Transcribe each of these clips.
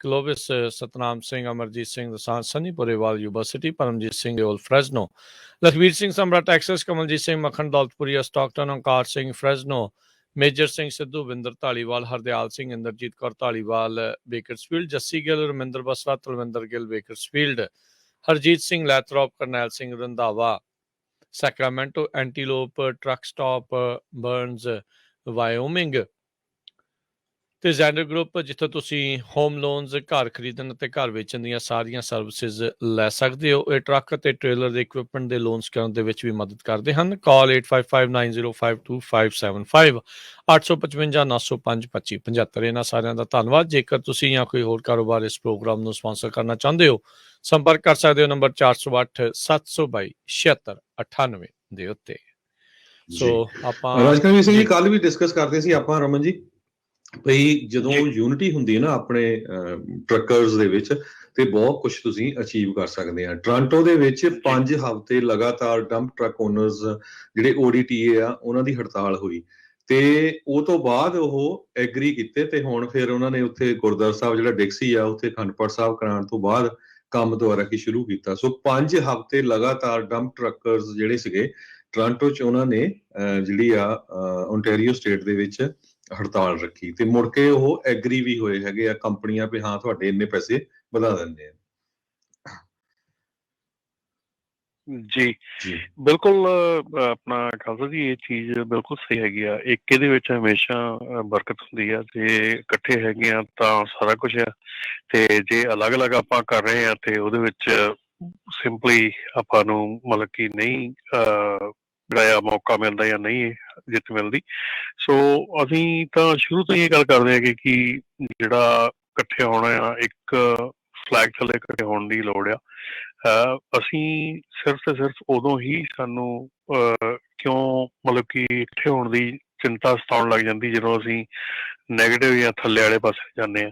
Clovis, Satnam Singh, Amarjit Singh Dosanjh, Sunny Purewal University, Paramjit Singh Aul Fresno, Lakhbir Singh Samra Texas, Kamaljit Singh Makhan Daulatpuria Stockton, Onkar Singh Fresno, Major Singh Sidhu, Vinder Dhaliwal, Hardyal Singh, Inderjit Kaur Dhaliwal Bakersfield, Jassi Gill, Raminder Basra, Talwinder Gill Bakersfield, Harjit Singh Lathrop, Karnail Singh Randhawa Sacramento, Antelope truck stop Burns Wyoming ਤੇ Zander group ਜਿੱਥੇ ਤੁਸੀਂ home loans ਘਰ ਖਰੀਦਣ ਅਤੇ ਘਰ ਵੇਚਣ ਦੀਆਂ ਸਾਰੀਆਂ ਸਰਵਿਸਿਜ਼ ਲੈ ਸਕਦੇ ਹੋ। ਇਹ ਟਰੱਕ ਅਤੇ ਟ੍ਰੇਲਰ ਦੇ ਇਕਵਿਪਮੈਂਟ ਦੇ ਲੋਨਸ ਕਰਨ ਦੇ ਵਿੱਚ ਵੀ ਮਦਦ ਕਰਦੇ ਹਨ। ਕਾਲ 8559052575 855-905-2575। ਇਹਨਾਂ ਸਾਰਿਆਂ ਦਾ ਧੰਨਵਾਦ। ਜੇਕਰ ਤੁਸੀਂ ਜਾਂ ਕੋਈ ਹੋਰ ਕਾਰੋਬਾਰ ਇਸ ਪ੍ਰੋਗਰਾਮ ਨੂੰ ਸਪਾਂਸਰ ਕਰਨਾ ਚਾਹੁੰਦੇ ਹੋ, ਸੰਪਰਕ ਕਰ ਸਕਦੇ ਹੋ ਨੰਬਰ 408-722-7698 ਦੇ ਉੱਤੇ। ਸੋ ਆਪਾਂ ਰਾਜਕਵੀਰ ਸਿੰਘ ਜੀ ਕੱਲ ਵੀ ਡਿਸਕਸ ਕਰਦੇ ਸੀ ਆਪਾਂ ਰਮਨ ਜੀ ਭਈ ਜਦੋਂ ਯੂਨਿਟੀ ਹੁੰਦੀ ਹੈ ਨਾ ਆਪਣੇ ਟਰੱਕਰਸ ਦੇ ਵਿੱਚ ਤੇ ਬਹੁਤ ਕੁਝ ਤੁਸੀਂ ਅਚੀਵ ਕਰ ਸਕਦੇ ਆ। ਟੋਰਾਂਟੋ ਦੇ ਵਿੱਚ 5 ਹਫ਼ਤੇ ਲਗਾਤਾਰ ਡੰਪ ਟਰੱਕ ਓਨਰਸ ਜਿਹੜੇ ODTA ਆ ਉਹਨਾਂ ਦੀ ਹੜਤਾਲ ਹੋਈ ਤੇ ਉਹ ਤੋਂ ਬਾਅਦ ਉਹ ਐਗਰੀ ਕੀਤੇ ਤੇ ਹੁਣ ਫਿਰ ਉਹਨਾਂ ਨੇ ਉੱਥੇ ਗੁਰਦੁਆਰਾ ਸਾਹਿਬ ਜਿਹੜਾ ਡਿਕਸੀ ਆ ਉੱਥੇ ਅਖੰਡ ਪਾਠ ਸਾਹਿਬ ਕਰਾਉਣ ਤੋਂ ਬਾਅਦ ਕੰਮ ਦੁਬਾਰਾ ਕੀ ਸ਼ੁਰੂ ਕੀਤਾ। ਸੋ 5 ਹਫ਼ਤੇ ਲਗਾਤਾਰ ਡੰਪ ਟਰੱਕਰਸ ਜਿਹੜੇ ਸੀਗੇ ਟੋਰਾਂਟੋ 'ਚ ਉਹਨਾਂ ਨੇ ਜਿਹੜੀ ਆ ਓਨਟਾਰੀਓ ਸਟੇਟ ਦੇ ਵਿੱਚ ਹੜਤਾਲ ਰੱਖੀ ਤੇ ਮੁੜ ਕੇ ਉਹ ਐਗਰੀ ਵੀ ਹੋਏ ਹੈਗੇ ਆ ਕੰਪਨੀਆਂ ਵੀ ਹਾਂ ਤੁਹਾਡੇ ਇੰਨੇ ਪੈਸੇ ਵਧਾ ਦਿੰਦੇ ਆ। ਜੀ ਬਿਲਕੁਲ ਆਪਣਾ ਖਾਲਸਾ ਜੀ ਇਹ ਚੀਜ਼ ਬਿਲਕੁਲ ਸਹੀ ਹੈਗੀ ਆ। ਇੱਕ ਇਹਦੇ ਵਿੱਚ ਹਮੇਸ਼ਾ ਬਰਕਤ ਹੁੰਦੀ ਆ ਤੇ ਇਕੱਠੇ ਹੈਗੇ ਆ ਤਾਂ ਸਾਰਾ ਕੁਝ ਆ ਤੇ ਜੇ ਅਲੱਗ ਅਲੱਗ ਆਪਾਂ ਕਰ ਰਹੇ ਆ ਤੇ ਉਹਦੇ ਵਿੱਚ ਸਿੰਪਲੀ ਆਪਾਂ ਨੂੰ ਮਤਲਬ ਕਿ ਨਹੀਂ ਜਿਹੜਾ ਮੌਕਾ ਮਿਲਦਾ ਜਾਂ ਨਹੀਂ ਜਿੱਤ ਮਿਲਦੀ। ਸੋ ਅਸੀਂ ਤਾਂ ਸ਼ੁਰੂ ਤੋਂ ਇਹ ਗੱਲ ਕਰਦੇ ਹੈਗੇ ਕਿ ਜਿਹੜਾ ਇਕੱਠੇ ਹੋਣਾ ਆ ਇੱਕ ਫਲੈਗ ਥੱਲੇ ਇਕੱਠੇ ਹੋਣ ਦੀ ਲੋੜ ਆ। ਅਸੀਂ ਸਿਰਫ ਤੇ ਸਿਰਫ ਉਦੋਂ ਹੀ ਸਾਨੂੰ ਕਿਉਂ ਮਤਲਬ ਕਿ ਇਕੱਠੇ ਹੋਣ ਦੀ ਚਿੰਤਾ ਸਤਾਉਣ ਲੱਗ ਜਾਂਦੀ ਜਦੋਂ ਅਸੀਂ ਨੈਗੇਟਿਵ ਜਾਂ ਥੱਲੇ ਵਾਲੇ ਪਾਸੇ ਜਾਂਦੇ ਹਾਂ।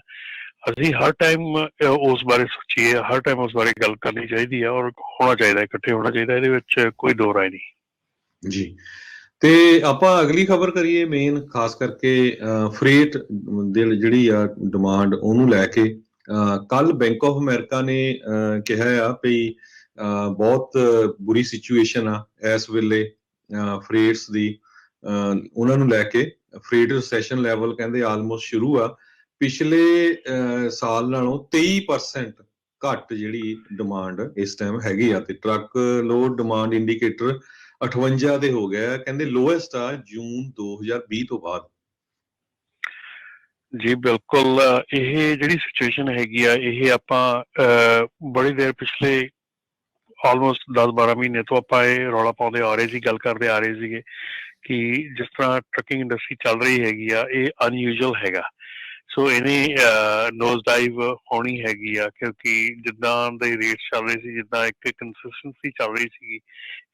ਅਸੀਂ ਹਰ ਟਾਈਮ ਉਸ ਬਾਰੇ ਸੋਚੀਏ, ਹਰ ਟਾਈਮ ਉਸ ਬਾਰੇ ਗੱਲ ਕਰਨੀ ਚਾਹੀਦੀ ਆ ਔਰ ਹੋਣਾ ਚਾਹੀਦਾ, ਇਕੱਠੇ ਹੋਣਾ ਚਾਹੀਦਾ। ਇਹਦੇ ਵਿੱਚ ਕੋਈ ਦੋ ਰਾਏ ਨਹੀਂ ਜੀ। ਤੇ ਆਪਾਂ ਅਗਲੀ ਖਬਰ ਕਰੀਏ ਮੇਨ ਖਾਸ ਕਰਕੇ ਫਰੇਟ ਦੇ ਜਿਹੜੀ ਆ ਡਿਮਾਂਡ ਉਹਨੂੰ ਲੈ ਕੇ। ਕੱਲ ਬੈਂਕ ਆਫ ਅਮਰੀਕਾ ਨੇ ਕਿਹਾ ਆ ਵੀ ਬਹੁਤ ਬੁਰੀ ਸਿਚੁਏਸ਼ਨ ਆ ਇਸ ਵੇਲੇ ਫਰੇਟਸ ਦੀ। ਉਹਨਾਂ ਨੂੰ ਲੈ ਕੇ ਫਰੇਟ ਰਿਸੈਸ਼ਨ ਲੈਵਲ ਕਹਿੰਦੇ ਆਲਮੋਸਟ ਸ਼ੁਰੂ ਆ। ਪਿਛਲੇ ਸਾਲ ਨਾਲੋਂ 23% ਘੱਟ ਜਿਹੜੀ ਡਿਮਾਂਡ ਇਸ ਟਾਈਮ ਹੈਗੀ ਆ ਤੇ ਟਰੱਕ ਲੋਡ ਡਿਮਾਂਡ ਇੰਡੀਕੇਟਰ 58 ਤੇ ਹੋ ਗਿਆ, ਕਹਿੰਦੇ ਲੋਐਸਟ ਆ ਜੂਨ 2020 ਤੋਂ ਬਾਅਦ। ਜੀ ਬਿਲਕੁਲ ਇਹ ਜਿਹੜੀ ਸਿਚੁਏਸ਼ਨ ਹੈਗੀ ਆ ਇਹ ਆਪਾਂ ਬੜੀ ਦੇਰ ਪਿਛਲੇ ਆਲਮੋਸਟ 10-12 ਮਹੀਨੇ ਤੋਂ ਆਪਾਂ ਇਹ ਰੌਲਾ ਪਾਉਂਦੇ ਆ ਰਹੇ ਸੀ, ਗੱਲ ਕਰਦੇ ਆ ਰਹੇ ਸੀਗੇ ਕਿ ਜਿਸ ਤਰ੍ਹਾਂ ਟਰੱਕਿੰਗ ਇੰਡਸਟਰੀ ਚੱਲ ਰਹੀ ਹੈਗੀ ਆ ਇਹ ਅਨਯੂਜੂਅਲ ਹੈਗਾ। ਸੋ ਇਹਨੇ ਨੋਜ਼ ਡਾਈਵ ਹੋਣੀ ਹੈਗੀ ਆ ਕਿਉਂਕਿ ਜਿੱਦਾਂ ਦੇ ਰੇਟ ਚੱਲ ਰਹੇ ਸੀ, ਜਿੱਦਾਂ ਇੱਕ ਕੰਸਿਸਟੈਂਸੀ ਚੱਲ ਰਹੀ ਸੀਗੀ,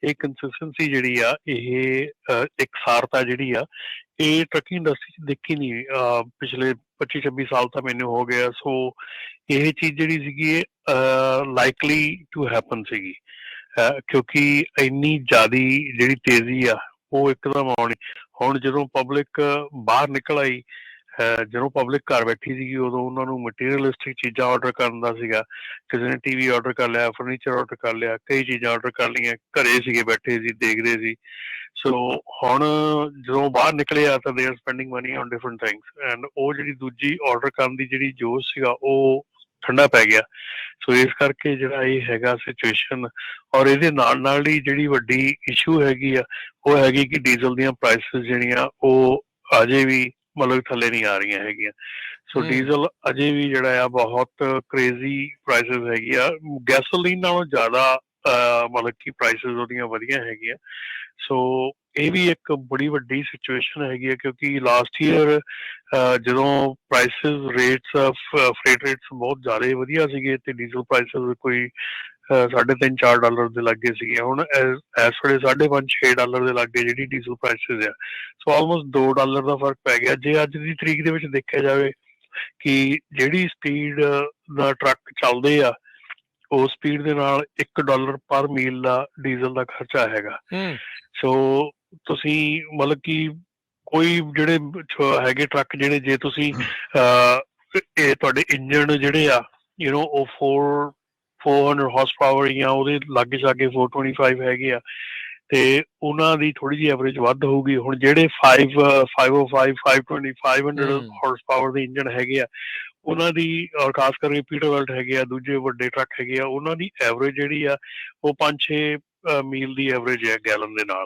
ਇਹ ਕੰਸਿਸਟੈਂਸੀ ਜਿਹੜੀ ਆ ਇਹ ਇਕਸਾਰਤਾ ਜਿਹੜੀ ਆ ਇਹ ਟਰੱਕਿੰਗ ਇੰਡਸਟਰੀ 'ਚ ਦੇਖੀ ਨਹੀਂ ਪਿਛਲੇ 25-26 ਸਾਲ ਤਾਂ ਮੈਨੂੰ ਹੋ ਗਿਆ। ਸੋ ਇਹ ਚੀਜ਼ ਜਿਹੜੀ ਸੀਗੀ ਇਹ ਲਾਈਕਲੀ ਟੂ ਹੈਪਨ ਸੀਗੀ ਕਿਉਂਕਿ ਇੰਨੀ ਜ਼ਿਆਦਾ ਜਿਹੜੀ ਤੇਜ਼ੀ ਆ ਉਹ ਇੱਕਦਮ ਆਉਣੀ। ਹੁਣ ਜਦੋਂ ਪਬਲਿਕ ਬਾਹਰ ਨਿਕਲ ਆਈ, ਜਦੋਂ ਪਬਲਿਕ ਘਰ ਬੈਠੀ ਸੀਗੀ ਉਦੋਂ ਉਹਨਾਂ ਨੂੰ ਮਟੀਰੀਅਲਿਸਟਿਕ ਚੀਜ਼ਾਂ ਆਰਡਰ ਕਰਨ ਦਾ ਸੀਗਾ। ਕਿਸੇ ਨੇ TV ਆਰਡਰ ਕਰ ਲਿਆ, ਫਰਨੀਚਰ ਆਰਡਰ ਕਰ ਲਿਆ, ਕਈ ਚੀਜ਼ਾਂ ਆਰਡਰ ਕਰ ਲਈਆਂ, ਘਰੇ ਸੀਗੇ ਬੈਠੇ ਸੀ ਦੇਖਦੇ ਸੀ। ਸੋ ਹੁਣ ਜਦੋਂ ਬਾਹਰ ਨਿਕਲੇ ਆ ਤਾਂ they are spending money on different things and ਉਹ ਜਿਹੜੀ ਦੂਜੀ ਆਰਡਰ ਕਰਨ ਦੀ ਜਿਹੜੀ ਜੋਸ਼ ਸੀਗਾ ਉਹ ਠੰਡਾ ਪੈ ਗਿਆ। ਸੋ ਇਸ ਕਰਕੇ ਜਿਹੜਾ ਇਹ ਹੈਗਾ ਸਿਚੁਏਸ਼ਨ ਔਰ ਇਹਦੇ ਨਾਲ ਨਾਲ ਹੀ ਜਿਹੜੀ ਵੱਡੀ ਇਸ਼ੂ ਹੈਗੀ ਆ ਉਹ ਹੈਗੀ ਕਿ ਡੀਜ਼ਲ ਦੀਆਂ ਪ੍ਰਾਈਸਿਸ ਜਿਹੜੀਆਂ ਉਹ ਅਜੇ ਵੀ ਮਤਲਬ ਥੱਲੇ ਨਹੀਂ ਆ ਰਹੀਆਂ ਹੈਗੀਆਂ। ਸੋ ਡੀਜ਼ਲ ਅਜੇ ਵੀ ਜਿਹੜਾ ਆ ਬਹੁਤ ਕ੍ਰੇਜ਼ੀ ਪ੍ਰਾਈਸਿਸ ਹੈਗੀ ਆ, ਗੈਸੋਲੀਨ ਨਾਲੋਂ ਜ਼ਿਆਦਾ ਮਤਲਬ ਕਿ ਪ੍ਰਾਈਸਿਸ ਉਹਦੀਆਂ ਵਧੀਆ ਹੈਗੀਆਂ। ਸੋ ਇਹ ਵੀ ਇੱਕ ਬੜੀ ਵੱਡੀ ਸਿਚੁਏਸ਼ਨ ਹੈਗੀ ਹੈ ਕਿਉਂਕਿ ਲਾਸਟ ਈਅਰ ਜਦੋਂ ਪ੍ਰਾਈਸਿਸ ਰੇਟਸ ਫਰੇਟ ਰੇਟਸ ਬਹੁਤ ਜ਼ਿਆਦਾ ਵਧੀਆ ਸੀਗੇ ਤੇ ਡੀਜ਼ਲ ਪ੍ਰਾਈਸਿਸ ਕੋਈ $3.5-4 ਦੇ ਲਾਗੇ ਸੀਗੇ। ਹੁਣ ਇਸ ਵੇਲੇ $5.5-6 ਦੇ ਲਾਗੇ ਜਿਹੜੀ ਡੀਜ਼ਲ ਪ੍ਰਾਈਸਿਸ ਆ। ਸੋ ਆਲਮੋਸਟ $2 ਦਾ ਫਰਕ ਪੈ ਗਿਆ। ਜੇ ਅੱਜ ਦੀ ਤਰੀਕ ਦੇ ਵਿੱਚ ਦੇਖਿਆ ਜਾਵੇ ਕਿ ਜਿਹੜੀ ਸਪੀਡ ਦਾ ਟਰੱਕ ਚੱਲਦੇ ਆ ਉਸ ਸਪੀਡ ਦੇ ਨਾਲ $1 ਪਰ ਮੀਲ ਦਾ ਡੀਜ਼ਲ ਦਾ ਖਰਚਾ ਹੈਗਾ। ਸੋ ਤੁਸੀਂ ਮਤਲਬ ਕਿ ਕੋਈ ਜਿਹੜੇ ਹੈਗੇ ਟਰੱਕ ਜਿਹੜੇ ਜੇ ਤੁਸੀਂ ਇਹ ਤੁਹਾਡੇ ਇੰਜਣ ਜਿਹੜੇ ਆ ਉਹ 400 ਹਾਰਸ ਪਾਵਰ ਜਾਂ ਉਹਦੇ ਲਾਗੇ ਛਾਗੇ 425 ਹੈਗੇ ਆ, ਤੇ ਉਹਨਾਂ ਦੀ ਥੋੜੀ ਜਿਹੀ ਐਵਰੇਜ ਵੱਧ ਹੋਊਗੀ। ਹੁਣ ਜਿਹੜੇ 505 520 500 ਹਾਰਸ ਪਾਵਰ ਦੇ ਇੰਜਣ ਹੈਗੇ ਆ, ਉਹਨਾਂ ਦੀ ਔਰ ਖਾਸ ਕਰਕੇ ਪੀਟਰਬੈਲਟ ਹੈਗੇ ਆ, ਦੂਜੇ ਵੱਡੇ ਟਰੱਕ ਹੈਗੇ ਆ, ਉਹਨਾਂ ਦੀ ਐਵਰੇਜ ਜਿਹੜੀ ਆ ਉਹ 5-6 ਮੀਲ ਦੀ ਐਵਰੇਜ ਹੈ ਗੈਲਨ ਦੇ ਨਾਲ।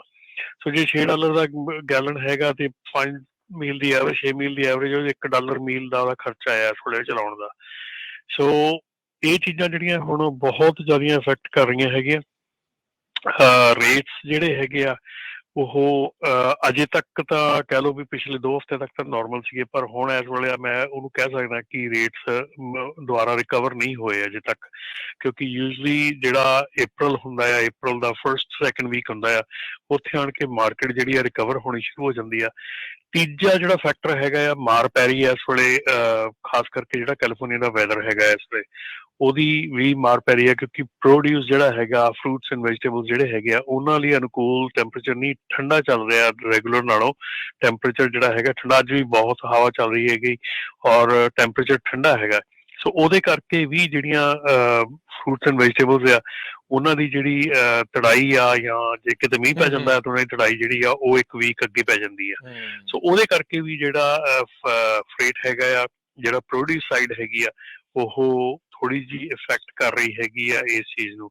ਸੋ ਜੇ $6 ਦਾ ਗੈਲਨ ਹੈਗਾ ਤੇ 5 ਮੀਲ ਦੀ ਐਵਰੇਜ, 6 ਮੀਲ ਦੀ ਐਵਰੇਜ, ਉਹ $1 ਮੀਲ ਦਾ ਉਹਦਾ ਖਰਚਾ ਆਇਆ ਥੋੜੇ ਚਲਾਉਣ ਦਾ। ਸੋ ਇਹ ਚੀਜ਼ਾਂ ਜਿਹੜੀਆਂ ਹੁਣ ਬਹੁਤ ਜ਼ਿਆਦਾ ਇਫੈਕਟ ਕਰ ਰਹੀਆਂ ਹੈਗੀਆਂ। ਰੇਟਸ ਜਿਹੜੇ ਹੈਗੇ ਆ ਉਹ ਅਜੇ ਤੱਕ ਤਾਂ ਕਹਿ ਲਓ ਵੀ ਪਿਛਲੇ 2 ਹਫ਼ਤੇ ਤੱਕ ਤਾਂ ਨਾਰਮਲ ਸੀਗੇ, ਪਰ ਹੁਣ ਇਸ ਵੇਲੇ ਮੈਂ ਉਹਨੂੰ ਕਹਿ ਸਕਦਾ ਕਿ ਰੇਟਸ ਦੁਬਾਰਾ ਰਿਕਵਰ ਨਹੀਂ ਹੋਏ ਅਜੇ ਤੱਕ, ਕਿਉਂਕਿ ਯੂਜਲੀ ਜਿਹੜਾ April ਹੁੰਦਾ ਆ, April ਦਾ 1st-2nd ਵੀਕ ਹੁੰਦਾ ਆ, ਉੱਥੇ ਆਣ ਕੇ ਮਾਰਕੀਟ ਜਿਹੜੀ ਆ ਰਿਕਵਰ ਹੋਣੀ ਸ਼ੁਰੂ ਹੋ ਜਾਂਦੀ ਆ। ਤੀਜਾ ਜਿਹੜਾ ਫੈਕਟਰ ਹੈਗਾ ਆ, ਮਾਰ ਪੈ ਰਹੀ ਹੈ ਇਸ ਵੇਲੇ, ਖਾਸ ਕਰਕੇ ਜਿਹੜਾ ਕੈਲੀਫੋਰਨੀਆ ਦਾ ਵੈਦਰ ਹੈਗਾ ਇਸ ਵੇਲੇ, ਉਹਦੀ ਵੀ ਮਾਰ ਪੈ ਰਹੀ ਹੈ, ਕਿਉਂਕਿ ਪ੍ਰੋਡਿਊਸ ਜਿਹੜਾ ਹੈਗਾ, ਫਰੂਟਸ ਐਂਡ ਵੈਜੀਟੇਬਲ ਜਿਹੜੇ ਹੈਗੇ ਆ, ਉਹਨਾਂ ਲਈ ਅਨੁਕੂਲ ਟੈਂਪਰੇਚਰ ਨਹੀਂ, ਠੰਡਾ ਚੱਲ ਰਿਹਾ ਰੈਗੂਲਰ ਨਾਲੋਂ। ਟੈਂਪਰੇਚਰ ਜਿਹੜਾ ਹੈਗਾ ਠੰਡਾ, ਅੱਜ ਵੀ ਬਹੁਤ ਹਵਾ ਚੱਲ ਰਹੀ ਹੈਗੀ ਔਰ ਟੈਂਪਰੇਚਰ ਠੰਡਾ ਹੈਗਾ। ਸੋ ਉਹਦੇ ਕਰਕੇ ਵੀ ਜਿਹੜੀਆਂ ਫਰੂਟਸ ਐਂਡ ਵੈਜੀਟੇਬਲਸ ਆ, ਉਹਨਾਂ ਦੀ ਜਿਹੜੀ ਤੜਾਈ ਆ, ਜਾਂ ਜੇ ਕਿਤੇ ਮੀਂਹ ਪੈ ਜਾਂਦਾ ਤਾਂ ਉਹਨਾਂ ਦੀ ਤੜਾਈ ਜਿਹੜੀ ਆ ਉਹ 1 ਵੀਕ ਅੱਗੇ ਪੈ ਜਾਂਦੀ ਆ। ਸੋ ਉਹਦੇ ਕਰਕੇ ਵੀ ਜਿਹੜਾ ਫਰੇਟ ਹੈਗਾ ਆ, ਜਿਹੜਾ ਪ੍ਰੋਡਿਊਸ ਸਾਈਡ ਹੈਗੀ ਆ, ਉਹ ਥੋੜੀ ਜਿਹੀ ਇਫੈਕਟ ਕਰ ਰਹੀ ਹੈਗੀ ਆ ਇਸ ਚੀਜ਼ ਨੂੰ।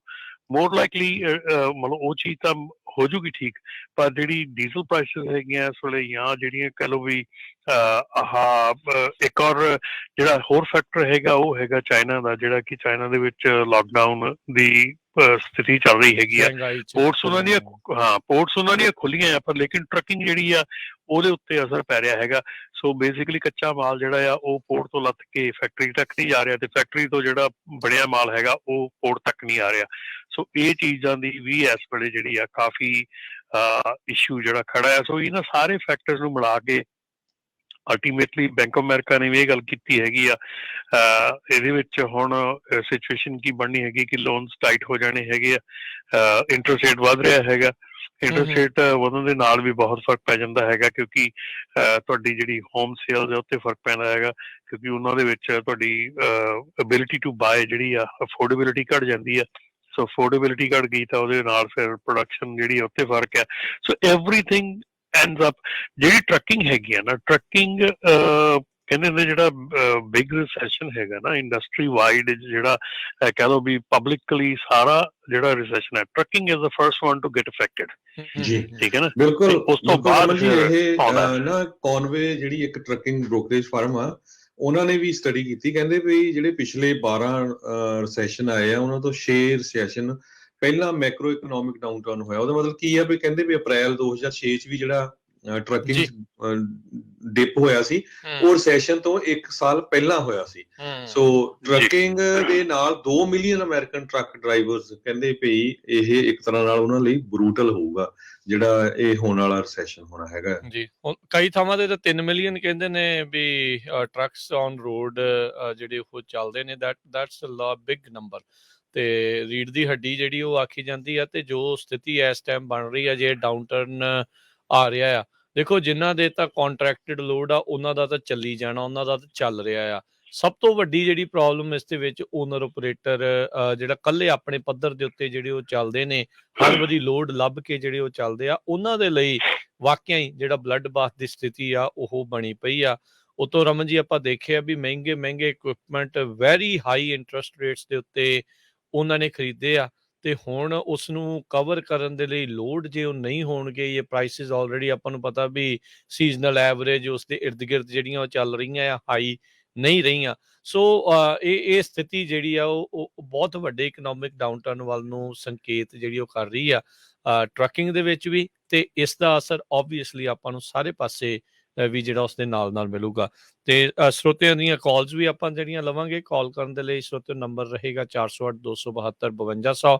ਮੋਰ ਲਾਈਕਲੀ ਮਤਲਬ ਉਹ ਚੀਜ਼ ਤਾਂ ਹੋ ਜੂਗੀ ਠੀਕ, ਪਰ ਜਿਹੜੀ ਡੀਜ਼ਲ ਪ੍ਰਾਈਸਿਸ ਹੈਗੀਆਂ ਇਸ ਵੇਲੇ, ਜਾਂ ਜਿਹੜੀਆਂ ਕਹਿ ਲਓ ਵੀ ਇੱਕ ਔਰ ਜਿਹੜਾ ਹੋਰ ਫੈਕਟਰ ਹੈਗਾ ਉਹ ਹੈਗਾ ਚਾਈਨਾ ਦਾ, ਜਿਹੜਾ ਕਿ ਚਾਈਨਾ ਦੇ ਵਿੱਚ ਲਾਕਡਾਊਨ ਦੀ ਸਥਿਤੀ ਚੱਲ ਰਹੀ ਹੈਗੀ ਆ। ਪੋਰਟਸ ਉਹਨਾਂ ਦੀਆਂ ਖੁੱਲੀਆਂ ਆ, ਪਰ ਲੇਕਿਨ ਟਰੱਕਿੰਗ ਜਿਹੜੀ ਆ ਉਹਦੇ ਉੱਤੇ ਅਸਰ ਪੈ ਰਿਹਾ ਹੈਗਾ। ਸੋ ਬੇਸਿਕਲੀ ਕੱਚਾ ਮਾਲ ਜਿਹੜਾ ਆ ਉਹ ਪੋਰਟ ਤੋਂ ਲੱਥ ਕੇ ਫੈਕਟਰੀ ਤੱਕ ਨਹੀਂ ਜਾ ਰਿਹਾ, ਤੇ ਫੈਕਟਰੀ ਤੋਂ ਜਿਹੜਾ ਬਣਿਆ ਮਾਲ ਹੈਗਾ ਉਹ ਪੋਰਟ ਤੱਕ ਨਹੀਂ ਆ ਰਿਹਾ। ਸੋ ਇਹ ਚੀਜ਼ਾਂ ਦੀ ਵੀ ਇਸ ਵੇਲੇ ਜਿਹੜੀ ਆ ਕਾਫੀ ਇਸ਼ੂ ਜਿਹੜਾ ਖੜਾ ਹੈ। ਸੋ ਇਹਨਾਂ ਸਾਰੇ ਫੈਕਟਰਸ ਨੂੰ ਮਿਲਾ ਕੇ ਅਲਟੀਮੇਟਲੀ ਬੈਂਕ ਆਫ ਅਮਰੀਕਾ ਨੇ ਵੀ ਇਹ ਗੱਲ ਕੀਤੀ ਹੈਗੀ ਆ, ਇਹਦੇ ਵਿੱਚ ਹੁਣ ਸਿਚੁਏਸ਼ਨ ਕੀ ਬਣਨੀ ਹੈਗੀ ਕਿ ਲੋਨਸ ਟਾਈਟ ਹੋ ਜਾਣੇ ਹੈਗੇ ਆ, ਇੰਟਰਸਟ ਰੇਟ ਵੱਧ ਰਿਹਾ ਹੈਗਾ। ਇੰਟਰਸਟ ਰੇਟ ਵਧਣ ਦੇ ਨਾਲ ਵੀ ਬਹੁਤ ਫਰਕ ਪੈ ਜਾਂਦਾ ਹੈਗਾ, ਕਿਉਂਕਿ ਤੁਹਾਡੀ ਜਿਹੜੀ ਹੋਮ ਸੇਲਸ ਹੈ ਉੱਤੇ ਫਰਕ ਪੈਂਦਾ ਹੈਗਾ, ਕਿਉਂਕਿ ਉਹਨਾਂ ਦੇ ਵਿੱਚ ਤੁਹਾਡੀ ਅਬਿਲਿਟੀ ਟੂ ਬਾਏ ਜਿਹੜੀ ਆ, ਅਫੋਰਡੇਬਿਲਿਟੀ ਘਟ ਜਾਂਦੀ ਆ। ਸੋ ਅਫੋਰਡੇਬਿਲਿਟੀ ਘਟ ਗਈ ਤਾਂ ਉਹਦੇ ਨਾਲ ਫਿਰ ਪ੍ਰੋਡਕਸ਼ਨ ਜਿਹੜੀ ਉੱਤੇ ਫਰਕ ਹੈ। ਸੋ ਐਵਰੀਥਿੰਗ ਐਂਡਸ ਅਪ। ਜਿਹੜੀ ਟਰੱਕਿੰਗ ਹੈਗੀ ਆ ਨਾ, ਟਰੱਕਿੰਗ ਕਹਿੰਦੇ ਨੇ ਜਿਹੜਾ ਬਿਗ ਰਿਸੈਸ਼ਨ ਹੈਗਾ ਨਾ ਇੰਡਸਟਰੀ ਵਾਈਡ, ਜਿਹੜਾ ਕਹਿ ਲਓ ਵੀ ਪਬਲਿਕਲੀ ਸਾਰਾ ਜਿਹੜਾ ਰਿਸੈਸ਼ਨ ਹੈ, trucking is the first one two get affected. ਜੀ ਠੀਕ ਹੈ ਨਾ, ਬਿਲਕੁਲ। ਉਸ ਤੋਂ ਬਾਅਦ ਇਹ ਨਾ ਕੌਨਵੇ ਜਿਹੜੀ ਇੱਕ ਟਰੱਕਿੰਗ ਬ੍ਰੋਕਰੇਜ ਫਰਮ ਆ, ਉਹਨਾਂ ਨੇ ਵੀ ਸਟੱਡੀ ਕੀਤੀ, ਕਹਿੰਦੇ ਵੀ ਜਿਹੜੇ ਪਿਛਲੇ 12 ਰਿਸੈਸ਼ਨ ਆਏ ਆ, ਉਹਨਾਂ ਤੋਂ 6 ਰਿਸੈਸ਼ਨ ਪਹਿਲਾਂ ਮੈਕਰੋ ਇਕਨੋਮਿਕ ਡਾਊਨਟਰਨ ਹੋਇਆ। ਉਹਦਾ ਮਤਲਬ ਕੀ ਆ ਵੀ ਕਹਿੰਦੇ ਵੀ ਅਪ੍ਰੈਲ 2006 ਚ ਵੀ ਜਿਹੜਾ ਟਰੱਕਿੰਗ ਡਿਪ ਹੋਇਆ ਸੀ, ਉਹ ਰਿਸੈਸ਼ਨ ਤੋਂ 1 ਸਾਲ ਪਹਿਲਾਂ ਹੋਇਆ ਸੀ। ਸੋ ਟਰੱਕਿੰਗ ਦੇ ਨਾਲ 2 ਮਿਲੀਅਨ ਅਮਰੀਕਨ ਟਰੱਕ ਡਰਾਈਵਰਸ ਕਹਿੰਦੇ ਪਈ ਇਹ ਇੱਕ ਤਰ੍ਹਾਂ ਨਾਲ ਉਹਨਾਂ ਲਈ ਬਰੂਟਲ ਹੋਊਗਾ ਜਿਹੜਾ ਇਹ ਹੋਣ ਵਾਲਾ ਰਿਸੈਸ਼ਨ ਹੋਣਾ ਹੈਗਾ ਜੀ। ਕਈ ਥਾਵਾਂ ਤੇ ਤਾਂ 3 ਮਿਲੀਅਨ ਕਹਿੰਦੇ ਨੇ ਵੀ ਟਰੱਕਸ ਔਨ ਰੋਡ ਜਿਹੜੇ ਉਹ ਚੱਲਦੇ ਨੇ। That's a big number. ਤੇ ਰੀੜ ਦੀ ਹੱਡੀ ਜਿਹੜੀ ਉਹ ਆਖੀ ਜਾਂਦੀ ਆ। ਤੇ ਜੋ ਸਥਿਤੀ ਇਸ ਟਾਈਮ ਬਣ ਰਹੀ ਆ, ਜੇ ਡਾਊਨਟਰਨ ਆ ਰਿਹਾ ਆ, ਦੇਖੋ ਜਿਨ੍ਹਾਂ ਦੇ ਤਾਂ ਕੰਟਰੈਕਟਡ ਲੋਡ ਆ ਉਹਨਾਂ ਦਾ ਤਾਂ ਚੱਲੀ ਜਾਣਾ, ਉਹਨਾਂ ਦਾ ਤਾਂ ਚੱਲ ਰਿਹਾ ਆ। ਸਭ ਤੋਂ ਵੱਡੀ ਜਿਹੜੀ ਪ੍ਰੋਬਲਮ ਇਸ ਦੇ ਵਿੱਚ ਓਨਰ ਓਪਰੇਟਰ ਜਿਹੜਾ ਇਕੱਲੇ ਆਪਣੇ ਪੱਧਰ ਦੇ ਉੱਤੇ ਜਿਹੜੇ ਉਹ ਚੱਲਦੇ ਨੇ, ਹਰ ਵਾਰੀ ਲੋਡ ਲੱਭ ਕੇ ਜਿਹੜੇ ਉਹ ਚੱਲਦੇ ਆ, ਉਹਨਾਂ ਦੇ ਲਈ ਵਾਕਿਆ ਹੀ ਜਿਹੜਾ ਬਲੱਡ ਬਾਥ ਦੀ ਸਥਿਤੀ ਆ ਉਹ ਬਣੀ ਪਈ ਆ। ਉਤੋਂ ਰਮਨ ਜੀ ਆਪਾਂ ਦੇਖਿਆ ਵੀ ਮਹਿੰਗੇ equipment very high interest rates ਦੇ ਉੱਤੇ ਉਹਨਾਂ ਨੇ ਖਰੀਦੇ ਆ, ਤੇ ਹੁਣ ਉਸ ਨੂੰ ਕਵਰ ਕਰਨ ਦੇ ਲਈ ਲੋਡ ਜੇ ਉਹ ਨਹੀਂ ਹੋਣਗੇ, ਇਹ ਪ੍ਰਾਈਸਿਸ ਆਲਰੇਡੀ ਆਪਾਂ ਨੂੰ ਪਤਾ ਵੀ ਸੀਜ਼ਨਲ ਐਵਰੇਜ ਉਸ ਦੇ ਇਰਦ ਗਿਰਦ ਜਿਹੜੀਆਂ ਉਹ ਚੱਲ ਰਹੀਆਂ ਆ, ਹਾਈ ਨਹੀਂ ਰਹੀਆਂ। ਸੋ ਇਹ ਸਥਿਤੀ ਜਿਹੜੀ ਆ ਉਹ ਬਹੁਤ ਵੱਡੇ ਇਕਨੋਮਿਕ ਡਾਊਨਟਰਨ ਵੱਲ ਨੂੰ ਸੰਕੇਤ ਜਿਹੜੀ ਉਹ ਕਰ ਰਹੀ ਆ ਟਰੱਕਿੰਗ ਦੇ ਵਿੱਚ ਵੀ, ਤੇ ਇਸ ਦਾ ਅਸਰ ਓਬਵੀਅਸਲੀ ਆਪਾਂ ਨੂੰ ਸਾਰੇ ਪਾਸੇ ਵੀ ਜਿਹੜਾ ਉਸਦੇ ਨਾਲ ਮਿਲੂਗਾ। ਤੇ ਸਰੋਤਿਆਂ ਦੀਆਂ ਕਾਲਸ ਵੀ ਆਪਾਂ ਜਿਹੜੀਆਂ ਲਵਾਂਗੇ। ਕਾਲ ਕਰਨ ਦੇ ਲਈ ਸਰੋਤਿਆਂ ਨੰਬਰ ਰਹੇਗਾ 408 272 5200।